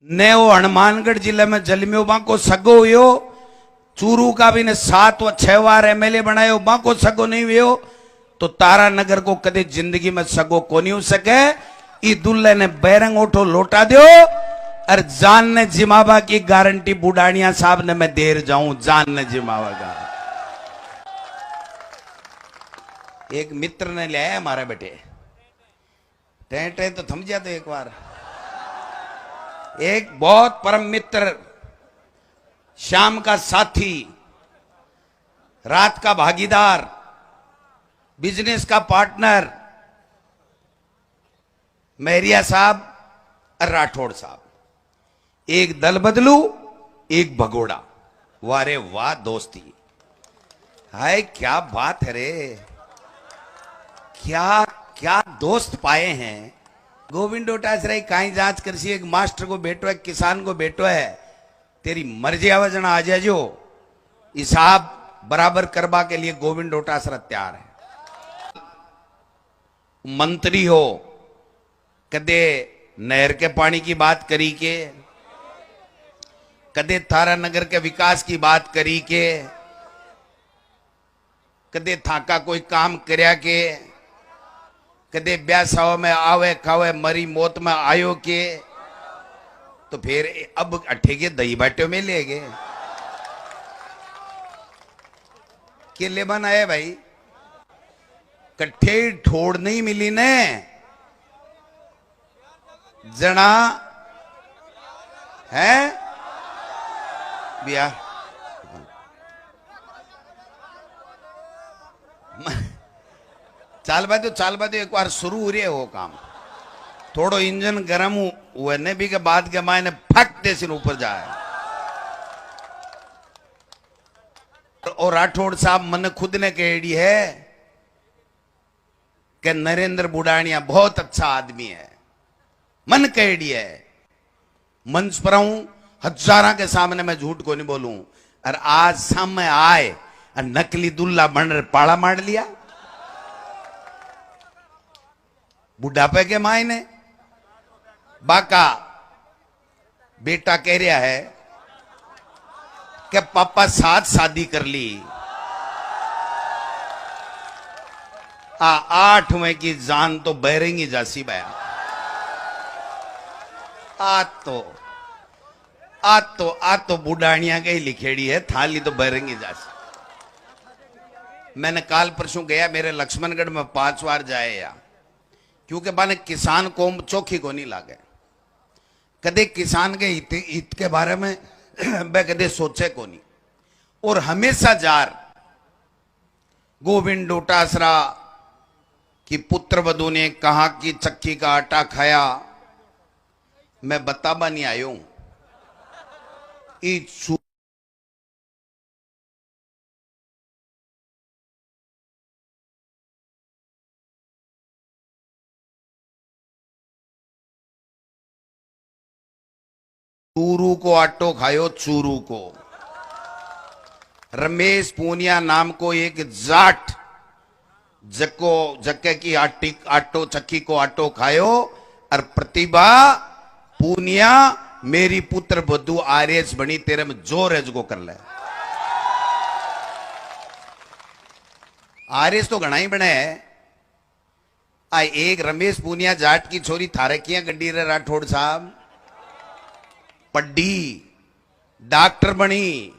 ने वो हनुमानगढ़ जिले में जलम्यो बाको सगो हुयो। चूरू का भी ने 7 व 6 बार एमएलए बनायो, बाको सगो नहीं हुयो। तो तारा नगर को कदे जिंदगी में सगो को नहीं हो सके। ई दुल्ले ने बैरंग उठो लौटा दो और जान ने जिमावा की गारंटी बुढ़ानिया साहब ने मैं देर जाऊं, जान ने जिमावा का। एक मित्र ने ले आया हमारे बेटे, टें तो थम जा तो एक बार। एक बहुत परम मित्र, शाम का साथी, रात का भागीदार, बिजनेस का पार्टनर, मेहरिया साहब और राठौड़ साहब। एक दल बदलू, एक भगोड़ा। वारे वाह दोस्ती, हाय क्या बात है रे, क्या क्या दोस्त पाए हैं। गोविंद डोटासराय काई जांच करसी, एक मास्टर को बेटो है, किसान को बेटो है। तेरी मर्जी आवाज आ जाजो, हिसाब बराबर करवा के लिए गोविंद डोटासरा तैयार है। मंत्री हो, कदे नहर के पानी की बात करी के, कदे थारा नगर के विकास की बात करी के, कदे थाका कोई काम करया के, कदे ब्याह में आवे खावे मरी मौत में आयो के। तो फिर अब अठे के दही बाटियों में ले गए के ले बनाए भाई, कट्ठे ठोड़ नहीं मिली ने जना है बिया। चाल बादो एक बार शुरू हो रही है वो काम। थोड़ो इंजन गर्म हुए ने भी के बाद के मायने फट देसी ऊपर जाए। और राठौड़ साहब मन खुद ने कही है कि नरेंद्र बुढ़ानिया बहुत अच्छा आदमी है, मन कही है। मंच पर हूं, हजारा के सामने मैं झूठ को नहीं बोलूं। और आज सामने आए और नकली दुल्ला बन पाड़ा मार लिया बुढ़ापे के मायने। बाका बेटा कह रहा है कि पापा साथ शादी कर ली, 8वें की जान तो बहरेंगी जासी बया। आ तो बुढ़ानिया के ही लिखेड़ी है, थाली तो बहरेंगी जासी। मैंने काल परसों गया, मेरे लक्ष्मणगढ़ में 5 बार जाए या, क्योंकि माने किसान को चौखी को नहीं लागे। कदे किसान के हित के बारे में मैं कदे सोचे को नहीं। और हमेशा जार गोविंद डोटासरा की पुत्र वधु ने कहा कि चक्की का आटा खाया, मैं बताबा नहीं आयो हूं। चूरू को आटो खायो, चूरू को। रमेश पूनिया नाम को एक जाट जक्के की आटो चक्की को आटो खायो। और प्रतिभा पूनिया मेरी पुत्र बधु आर्यस बनी, तेरे में जोर है जो कर ले। आर्यस तो घना ही बने है। एक रमेश पूनिया जाट की छोरी थारे किया गड्डी रे राठौड़ साहब, पढ़ी डॉक्टर बनी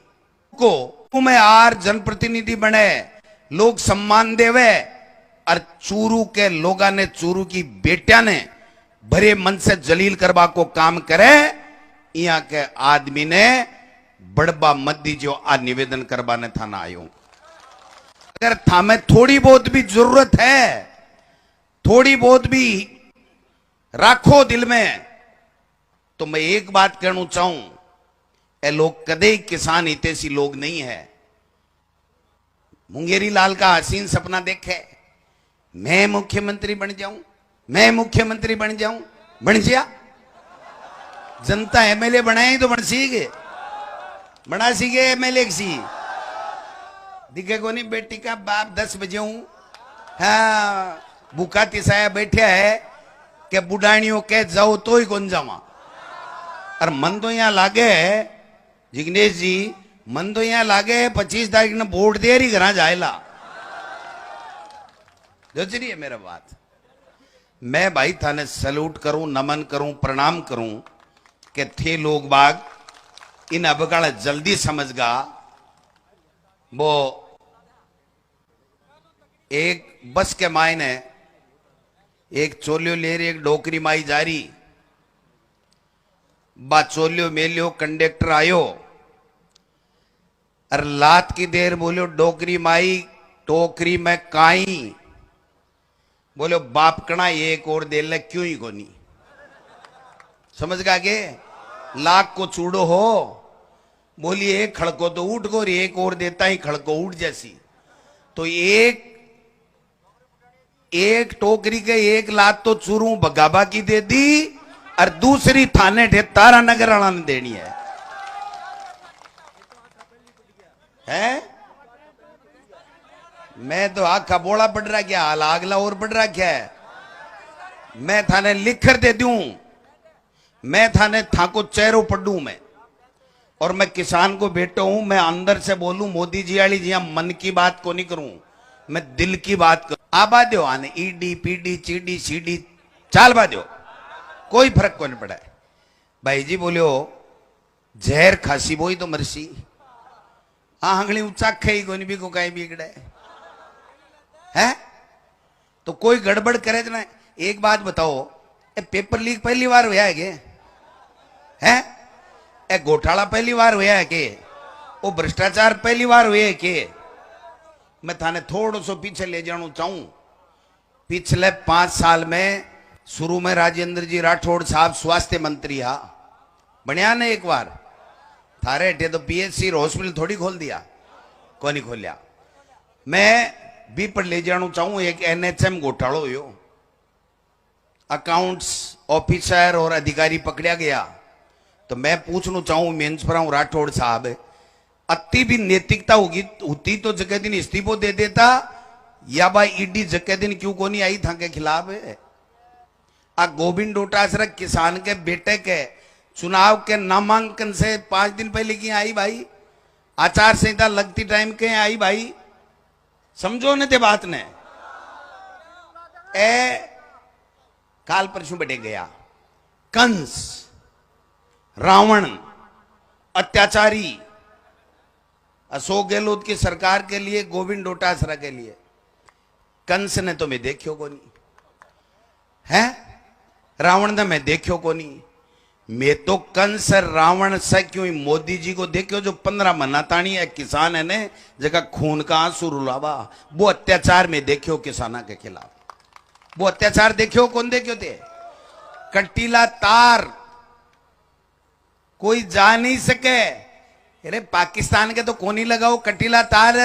को में आर जनप्रतिनिधि बने, लोग सम्मान देवे। और चूरू के लोगा ने, चूरू की बेटिया ने भरे मन से जलील करवा को काम करे। यहाँ के आदमी ने बड़बा मत दीजियो, आ निवेदन करवाने थाना आयो। अगर थामे थोड़ी बहुत भी जरूरत है, थोड़ी बहुत भी राखो दिल में, तो मैं एक बात कहना चाहूं, ए लोग कदे किसान हितैषी लोग नहीं है। मुंगेरी लाल का हसीन सपना देखे, मैं मुख्यमंत्री बन जाऊं, मैं मुख्यमंत्री बन जाऊं। बन जा, जनता एमएलए बनाए तो बन सीगे, बना सीगे एमएलए सी दिखे को नहीं। बेटी का बाप 10 बजे हूं, हाँ भूखा तिसाया बैठा है कि बुढ़ानियों के जाओ तो ही कौन जावा। और मन तो यहाँ लागे जिग्नेश जी, मन तो यहाँ लागे 25 तारीख ने वोट दे रही घर जाएला जो है मेरा बात। मैं भाई थाने सैल्यूट करूं, नमन करूं, प्रणाम करूं कि थे लोग बाग इन अबकाल जल्दी समझगा। वो एक बस के मायने एक चोलियो ले रही, एक डोकरी माई जा रही, बा चोलियो मेलियो कंडक्टर आयो और लात की देर बोलियो डोकरी माई टोकरी में काई, बोलो बाप कणा एक और दे ले क्यों ही कोनी। समझ गा के लाख को चूड़ो हो, बोली एक खड़को तो उठ को, एक और देता ही खड़को उठ जैसी। तो एक टोकरी के एक लात तो चूरू बगाबा की दे दी और दूसरी थाने ठे तारा नगर वाला ने देनी है। मैं तो आखा बोला पड़ रहा क्या, हाल आगला और पड़ रहा क्या है। मैं थाने लिख कर दे दूं, मैं थाने थाको चेहरों पढ़ू मैं, और मैं किसान को बेटा हूं। मैं अंदर से बोलूं मोदी जी वाली जी मन की बात को नहीं करूं, मैं दिल की बात करूं। आबा दो आने ईडी पीडी चीडी सीडी चाल बा दो, कोई फर्क को नहीं पड़ा है। भाई जी बोलियो जहर खासी बोई तो मरसी, हाँ हंगली ऊंचा खाई को नहीं भी को कहीं बिगड़े है। तो कोई गड़बड़ करे तो ना। एक बात बताओ, ए पेपर लीक पहली बार हुआ है के है? ए घोटाला पहली बार हुआ है के? वो भ्रष्टाचार पहली बार हुए है के? मैं थाने थोड़ा सो पीछे ले जाना चाहूं। पिछले 5 साल में शुरू में राजेंद्र जी राठौड़ साहब स्वास्थ्य मंत्री हा बढ़िया ने, एक बार थारे अठे तो पीएचसी हॉस्पिटल थोड़ी खोल दिया, को नहीं खोलिया। मैं भी पर ले जाना चाहूं, एक एनएचएम घोटालो हो, अकाउंट्स ऑफिसर और अधिकारी पकड़ा गया। तो मैं पूछना चाहूं मेंस पर हूं राठौड़ साहब, अति भी नैतिकता होती तो जगह दिन इस्तीफो दे देता, या भाई ईडी जगह दिन क्यों को नहीं आई था के खिलाफ है। आ गोविंद डोटासरा किसान के बेटे के चुनाव के नामांकन से 5 दिन पहले की आई भाई, आचार संहिता लगती टाइम के आई भाई, समझो ने ते बात ने। काल परसों बढ़े गया कंस रावण अत्याचारी अशोक गहलोत की सरकार के लिए, गोविंद डोटासरा के लिए। कंस ने तो मैं देखियो को नहीं है, रावण ने मैं देखियो को नहीं। मैं तो कंस रावण से क्यों मोदी जी को देखियो जो 15 महीना तानी है किसान है ने जगह खून का आंसू रुलावा, वो अत्याचार में देखियो किसाना के खिलाफ। वो अत्याचार देखियो कौन देखियो थे? कटीला तार कोई जा नहीं सके। अरे पाकिस्तान के तो कोनी लगाओ कटीला तार,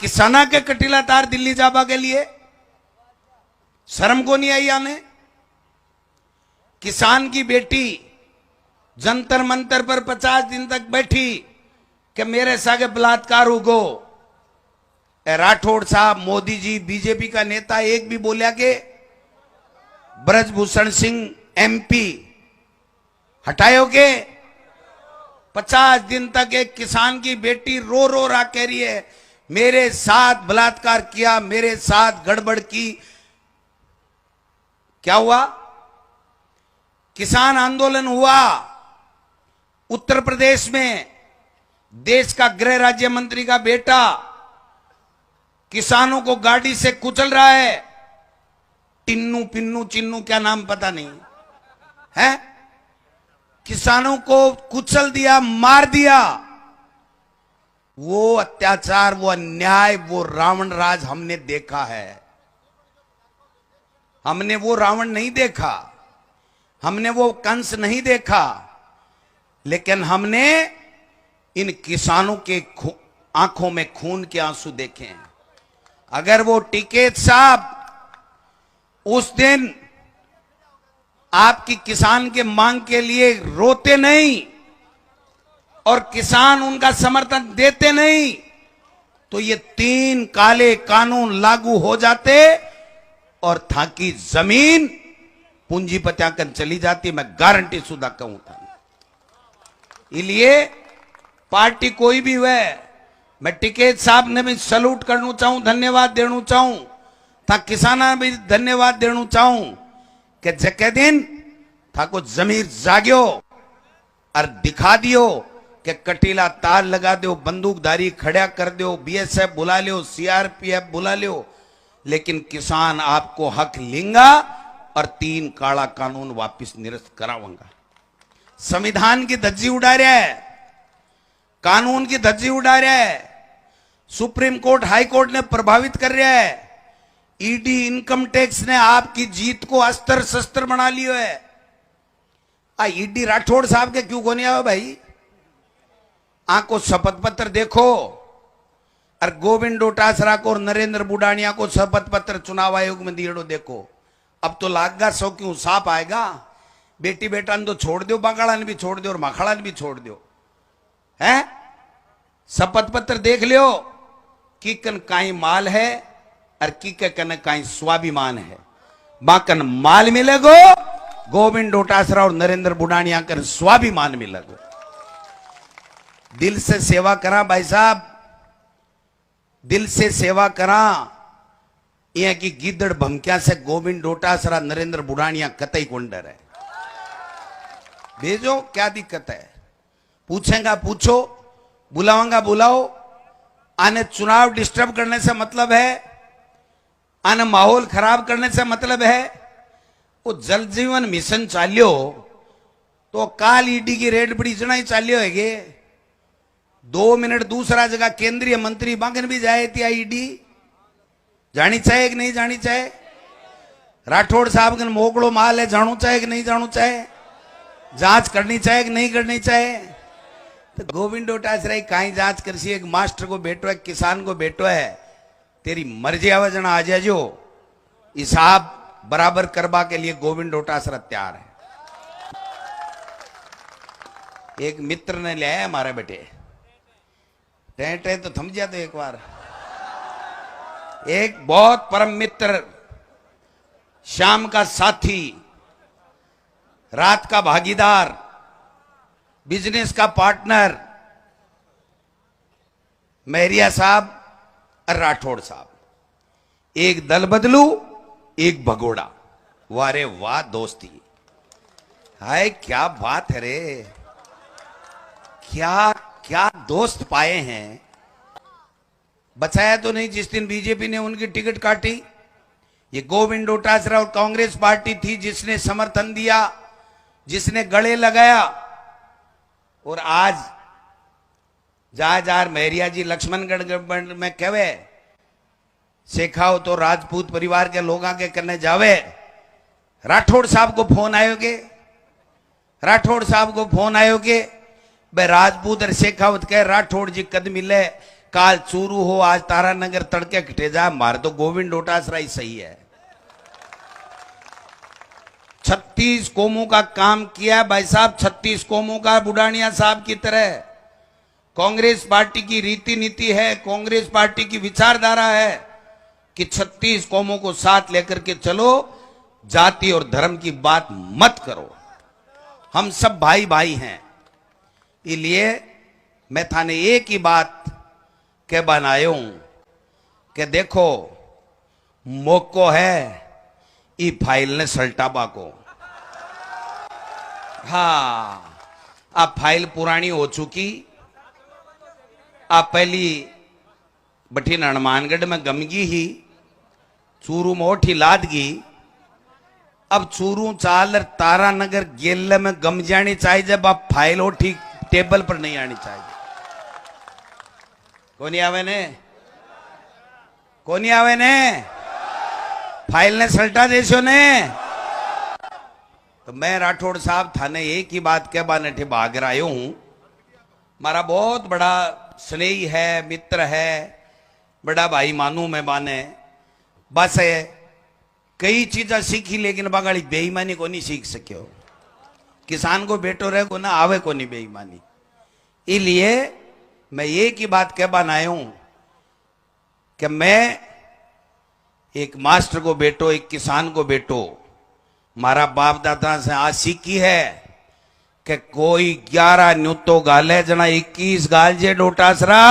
किसाना के कटीला तार दिल्ली जाबा के लिए शर्म को नहीं आई आने। किसान की बेटी जंतर मंतर पर 50 दिन तक बैठी कि मेरे सागे बलात्कार होगो। राठौड़ साहब, मोदी जी, बीजेपी का नेता एक भी बोलिया कि ब्रजभूषण सिंह एमपी हटाओगे? 50 दिन तक एक किसान की बेटी रो रो रहा कह रही है मेरे साथ बलात्कार किया, मेरे साथ गड़बड़ की। क्या हुआ? किसान आंदोलन हुआ उत्तर प्रदेश में। देश का गृह राज्य मंत्री का बेटा किसानों को गाड़ी से कुचल रहा है। टिन्नू पिन्नू चिन्नू क्या नाम पता नहीं है, किसानों को कुचल दिया, मार दिया। वो अत्याचार, वो अन्याय, वो रावण राज हमने देखा है। हमने वो रावण नहीं देखा, हमने वो कंस नहीं देखा, लेकिन हमने इन किसानों के आंखों में खून के आंसू देखे हैं। अगर वो टिकैत साहब उस दिन आपकी किसान के मांग के लिए रोते नहीं और किसान उनका समर्थन देते नहीं, तो ये 3 काले कानून लागू हो जाते और था की जमीन पूंजीपतियां चली जाती। मैं गारंटी सुधा कहूं था। इसलिए पार्टी कोई भी हुए, मैं टिकैत साहब ने भी सल्यूट करना चाहूं, धन्यवाद देना चाहूं, था किसाना भी धन्यवाद देना चाहूं कि जके दिन था को जमीर जाग्यो और दिखा दियो कि कटीला तार लगा दो, बंदूकधारी खड़ा कर दो, बीएसएफ बुला लियो, सीआरपीएफ बुला लियो, लेकिन किसान आपको हक लेंगा और 3 काला कानून वापस निरस्त कराऊंगा। संविधान की धज्जी उड़ा रहा है, कानून की धज्जी उड़ा रहा है, सुप्रीम कोर्ट हाई कोर्ट ने प्रभावित कर रहा है, ईडी इनकम टैक्स ने आपकी जीत को अस्त्र शस्त्र बना लियो है। ईडी राठौड़ साहब के क्यों को नहीं आवे भाई? आंको शपथ पत्र देखो, और गोविंद डोटासरा को और नरेंद्र बुडानिया को शपथ पत्र चुनाव आयोग में दिएड़ो देखो। अब तो लागगा 100 क्यों साफ आएगा। बेटी बेटा ने तो छोड़ दो, बांगाड़ा ने भी छोड़ दो और माखड़ा ने भी छोड़ दो, है? शपथ पत्र देख लियो कि कन काई माल है और की कन काई स्वाभिमान है। बाकन माल मिलेगो, गोविंद डोटासरा और नरेंद्र बुडानिया कर स्वाभिमान मिलेगो। दिल से सेवा करा भाई साहब, दिल से सेवा करा। यह की गिद्दड़ भमक्या से गोविंद डोटासरा नरेंद्र बुडानिया कतई कोंडर है। भेजो, क्या दिक्कत है? पूछेगा पूछो, बुलाओगा बुलाओ। आने चुनाव डिस्टर्ब करने से मतलब है, आने माहौल खराब करने से मतलब है। वो जल जीवन मिशन चालियो तो काल ईडी की रेड बड़ी जना ही चालियो है। 2 मिनट दूसरा जगह केंद्रीय मंत्री बांगन भी जाए थी ईडी, जानी चाहे कि नहीं जानी चाहे? राठौड़ साहब का मोकड़ो माल है, जानू चाहे कि नहीं जानू चाहे? जांच करनी चाहे कि नहीं करनी चाहे? तो गोविंद डोटासरा कहीं जांच करसी? एक मास्टर को बेटो है, किसान को बेटो है, तेरी मर्जी आवे जना आ जाजो। हिसाब बराबर करवा के लिए गोविंद डोटासरा तैयार है। एक मित्र ने लिया है हमारे बेटे, टें तो थम जा तो एक बार। एक बहुत परम मित्र, शाम का साथी, रात का भागीदार, बिजनेस का पार्टनर, मेहरिया साहब और राठौड़ साहब। एक दल बदलू, एक भगोड़ा। वारे वाह दोस्ती, हाय क्या बात है रे, क्या क्या दोस्त पाए हैं। बचाया तो नहीं जिस दिन बीजेपी ने उनकी टिकट काटी। ये गोविंद डोटासरा और कांग्रेस पार्टी थी जिसने समर्थन दिया, जिसने गले लगाया। और आज जा मेहरिया जी लक्ष्मणगढ़ में कहवे सेखाओ तो राजपूत परिवार के लोग आगे करने जावे। राठौड़ साहब को फोन आयोगे, राठौड़ साहब को फोन आयोगे, भाई राजपूत और शेखावत कह राठौड़ जी कद मिले, काल चूरू हो आज तारानगर तड़के कटे जा, मार तो गोविंद डोटासरा ही सही है। 36 कौमों का काम किया भाई साहब, 36 कौमों का बुडानिया साहब की तरह। कांग्रेस पार्टी की रीति नीति है, कांग्रेस पार्टी की विचारधारा है कि 36 कौमों को साथ लेकर के चलो, जाति और धर्म की बात मत करो, हम सब भाई भाई हैं। इसलिए मैं थाने एक ही बात के बनायो हूं कि देखो मौको है ई फाइल ने सल्टाबा को। हाँ, अब फाइल पुरानी हो चुकी। आप पहली बठीन हनुमानगढ़ में गमगी ही, चूरू में ओठी लादगी, अब चूरू चाल तारानगर गेल में गम जानी चाहिए। जब आप फाइल ओठी टेबल पर नहीं आनी चाहिए। कोनी आवे ने, कोनी आवे ने, फाइल ने सल्टा देशो ने। तो मैं राठौड़ साहब थाने एक ही बात के बाने ठे भाग आयो हूं। मारा बहुत बड़ा स्नेही है, मित्र है, बड़ा भाई मानू मैं बाने। बस है कई चीजा सीखी लेकिन बगाड़ी बेईमानी को नहीं सीख सको। किसान को बेटो रहे को ना आवे को नहीं बेईमानी। इसलिए मैं एक ही बात कह बनाया हूं कि मैं एक मास्टर को बेटो, एक किसान को बेटो, मारा बाप दादा से आज सीखी है कि कोई 11 न्यूतो गाले जना 21 गाल जे डोटासरा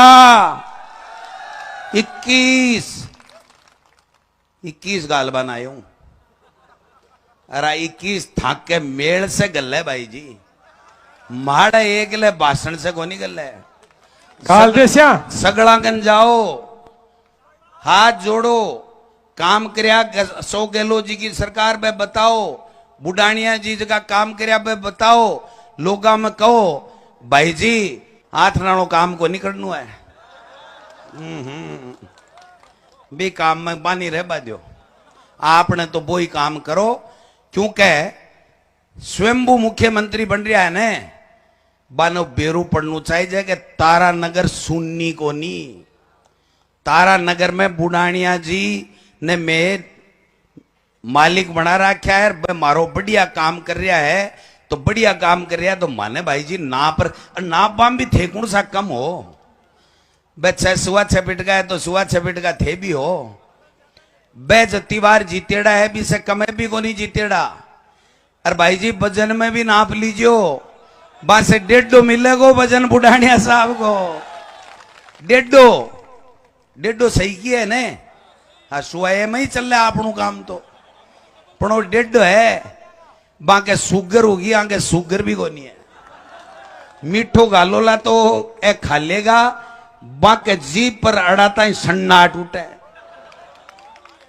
21 गाल बनायो अरे 21 थाक के मेल से गल भाई जी माड़ा एक ले भाषण से को नहीं गल काल देस्या सगड़ा गन जाओ हाथ जोड़ो काम करया 100 गहलोत जी की सरकार में बताओ बुढ़ानिया जी का काम करया पे बताओ लोगा में कहो भाई जी हाथ नानो काम को नहीं करना है भी काम में बानी रह बाजो आपने तो वो ही काम करो क्योंकि स्वयंभू मुख्यमंत्री बन रहा है ने बानो बेरू पड़नु चाहिए कि तारा नगर सुन्नी को नहीं तारा नगर में बुढ़ानिया जी ने मैं मालिक बना रखा है मारो बढ़िया काम कर रहा है तो बढ़िया काम कर रहा है तो माने भाई जी ना पर ना पाम भी थे कौन सा कम हो बे सुआ छपिट का है तो सुआ छपिट का थे भी हो बे जत्ती बार जीतेड़ा है भी से कम है भी को नहीं जीतेड़ा अरे भाई जी वजन में भी नाप लीजियो बस 150 मिलेगो वजन बुढ़ानिया साहब को 150 सही किया है ने हाँ सुआए में ही चल रहा आपनू काम तो पण 150 है बाके सुगर होगी आगे सुगर भी कोनी है मीठो गालोला तो ए खा लेगा बाके जीप पर अड़ाता ही सन्ना टूटे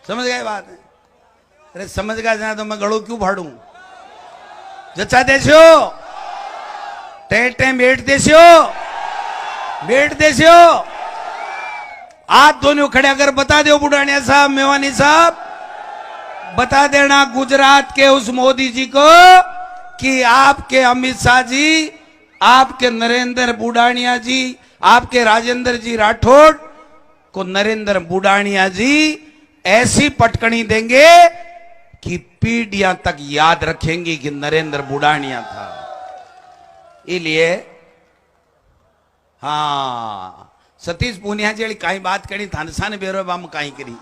समझ गए बात है अरे समझ गया जाए तो मैं गड़ो क्यों फाड़ू जचा देसियो टे बैठ देसियो आज दोनों खड़े अगर बता दो बुढ़ानिया साहब मेवानी साहब बता देना गुजरात के उस मोदी जी को कि आपके अमित शाह जी आपके नरेंद्र बुढ़ानिया जी आपके राजेंद्र जी राठौड़ को नरेंद्र बुढ़ानिया जी ऐसी पटकनी देंगे कि पीढ़ियां तक याद रखेंगी कि नरेंद्र बुढ़ानिया था इसलिए हाँ सतीश पूनिया जी काई बात करी थानसा ने बेरो बाम काई करी